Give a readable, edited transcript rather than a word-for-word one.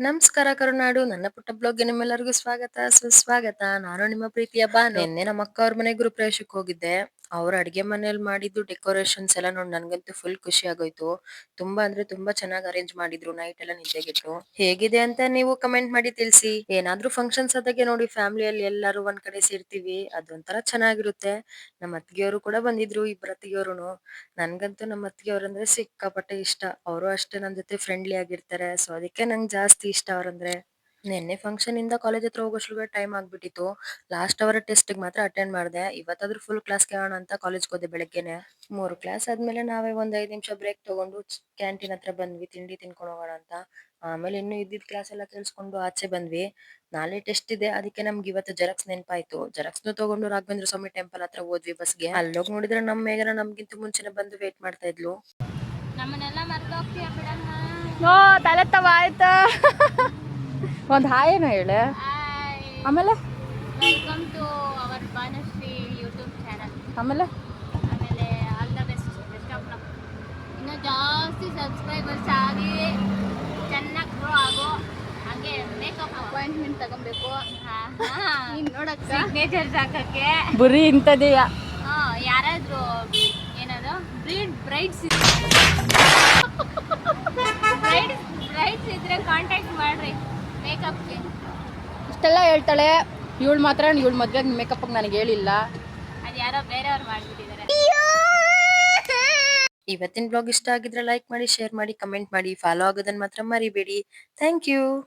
ನಮಸ್ಕಾರ ಕರುನಾಡು, ನನ್ನ ಪುಟ್ಟ ಬ್ಲಾಗ್ಗೆ ನಿಮ್ಮೆಲ್ಲರಿಗೂ ಸ್ವಾಗತ ಸುಸ್ವಾಗತ. ನಾನು ನಿಮ್ಮ ಪ್ರೀತಿಯ ಬಾನು. ನಿನ್ನೆ ನಮ್ಮ ಅಕ್ಕ ಅವ್ರ ಮನೆ ಗೃಹಪ್ರವೇಶಕ್ಕೆ ಹೋಗಿದ್ದೆ. ಅವ್ರ ಅಡ್ಗೆ ಮನೇಲಿ ಮಾಡಿದ್ದು ಡೆಕೋರೇಷನ್ಸ್ ಎಲ್ಲ ನೋಡಿ ನನ್ಗಂತೂ ಫುಲ್ ಖುಷಿ ಆಗೋಯ್ತು. ತುಂಬಾ ಅಂದ್ರೆ ತುಂಬಾ ಚೆನ್ನಾಗಿ ಅರೇಂಜ್ ಮಾಡಿದ್ರು. ನೈಟ್ ಎಲ್ಲ ನಿದ್ದೆಗೆಟ್ಟು ಹೇಗಿದೆ ಅಂತ ನೀವು ಕಮೆಂಟ್ ಮಾಡಿ ತಿಳಿಸಿ. ಏನಾದ್ರೂ ಫಂಕ್ಷನ್ಸ್ ಆದಾಗೆ ನೋಡಿ ಫ್ಯಾಮಿಲಿಯಲ್ಲಿ ಎಲ್ಲರೂ ಒಂದ್ ಕಡೆ ಸೇರ್ತೀವಿ, ಅದೊಂಥರ ಚೆನ್ನಾಗಿರುತ್ತೆ. ನಮ್ಮ ಅತ್ತಿಗೆಯವರು ಕೂಡ ಬಂದಿದ್ರು, ಇಬ್ಬರು ಅತ್ತಿಗೆಯವರು. ನನ್ಗಂತೂ ನಮ್ಮ ಅತ್ತಿಗೆಯವ್ರಂದ್ರೆ ಸಿಕ್ಕಾಪಟ್ಟೆ ಇಷ್ಟ. ಅವರು ಅಷ್ಟೇ ನನ್ ಜೊತೆ ಫ್ರೆಂಡ್ಲಿ ಆಗಿರ್ತಾರೆ. ಸೊ ಅದಕ್ಕೆ ನಂಗೆ ಜಾಸ್ತಿ ಇಷ್ಟ ಅವ್ರಂದ್ರೆ. ನಿನ್ನೆ ಫಂಕ್ಷನ್ ಇಂದ ಕಾಲೇಜ್ ಹತ್ರ ಹೋಗೋಷ್ಟ್ರಿಗೆ ಟೈಮ್ ಆಗ್ಬಿಟ್ಟಿತ್ತು. ಲಾಸ್ಟ್ ಅವರ್ ಟೆಸ್ಟ್ ಮಾತ್ರ ಅಟೆಂಡ್ ಮಾಡಿದೆ. ಇವತ್ತಾದ್ರೂ ಫುಲ್ ಕ್ಲಾಸ್ ಕೇಳೋಣ ಅಂತ ಕಾಲೇಜ್ಗೆ ಹೋದೆ ಬೆಳಗ್ಗೆನೆ. 3 ಕ್ಲಾಸ್ ಆದ್ಮೇಲೆ ನಾವೇ ಒಂದ್ 5 ನಿಮಿಷ ಬ್ರೇಕ್ ತಗೊಂಡು ಕ್ಯಾಂಟೀನ್ ಹತ್ರ ಬಂದ್ವಿ ತಿಂಡಿ ತಿನ್ಕೊಂಡು ಹೋಗೋಣ ಅಂತ. ಆಮೇಲೆ ಇನ್ನು ಇದ್ದಿದ್ ಕ್ಲಾಸ್ ಎಲ್ಲ ಕೇಳಿಸ್ಕೊಂಡು ಆಚೆ ಬಂದ್ವಿ. ನಾಳೆ ಟೆಸ್ಟ್ ಇದೆ, ಅದಕ್ಕೆ ನಮ್ಗೆ ಇವತ್ತು ಜೆರಾಕ್ಸ್ ನೆನಪಾಯ್ತು. ಜೆರಾಕ್ಸ್ನು ತಗೊಂಡು ರಾಘವೇಂದ್ರ ಸ್ವಾಮಿ ಟೆಂಪಲ್ ಹತ್ರ ಹೋದ್ವಿ ಬಸ್ಗೆ. ಅಲ್ಲೋಗಿ ನೋಡಿದ್ರೆ ನಮ್ಮ ಮೇಘನ ನಮ್ಗಿಂತ ಮುಂಚೆನೆ ಬಂದು ವೇಟ್ ಮಾಡ್ತಾ ಇದ್ಲು. ನಮ್ಮನ್ನೆಲ್ಲ ಮರ್ತೋಗ್ತೀಯ ಬಿಡಮ್ಮ. ಓ ತಲೆ ಆಯ್ತಾ ಒಂದು ಹಾಯೇನು ಹೇಳೆ. ಆಮೇಲೆ welcome to our Bhanushree YouTube channel. ಆಮೇಲೆ all the best of luck. ಇನ್ನೂ ಜಾಸ್ತಿ ಸಬ್ಸ್ಕ್ರೈಬರ್ಸ್ ಆಗಿ ಚೆನ್ನಾಗಿ ಗ್ರೋ ಆಗೋ ಹಾಗೆ ಮೇಕಪ್ ಅಪಾಯಿಂಟ್ಮೆಂಟ್ ತಗೊಬೇಕು. ನೀನು ನೋಡಕ್ಕೆ ಸಿಗ್ನೇಚರ್ಸ್ ಹಾಕಕ್ಕೆ ಬರೀ ಇಂಥದೆಯಾ. ಯಾರಾದರೂ ಏನದು ಬ್ರೈಡ್ಸ್ ಇದ್ರೆ ಕಾಂಟ್ಯಾಕ್ಟ್ ಮಾಡ್ರಿ ಮೇಕಪ್ಗೆ. ಇಷ್ಟೆಲ್ಲ ಹೇಳ್ತಾಳೆ ಇವಳು ಮಾತ್ರ. ಇವಳು ಮದುವೆಗೆ ಮೇಕಪ್ಗೆ ನನಗೆ ಹೇಳಿಲ್ಲ. ಅದು ಯಾರೋ ಬೇರೆಯವ್ರು ಮಾಡ್ಬಿಟ್ಟಿದ್ದಾರೆ. ಇವತ್ತಿನ ಬ್ಲಾಗ್ ಇಷ್ಟ ಆಗಿದ್ರೆ ಲೈಕ್ ಮಾಡಿ, ಶೇರ್ ಮಾಡಿ, ಕಮೆಂಟ್ ಮಾಡಿ, ಫಾಲೋ ಆಗೋದನ್ನ ಮಾತ್ರ ಮರಿಬೇಡಿ. Thank you.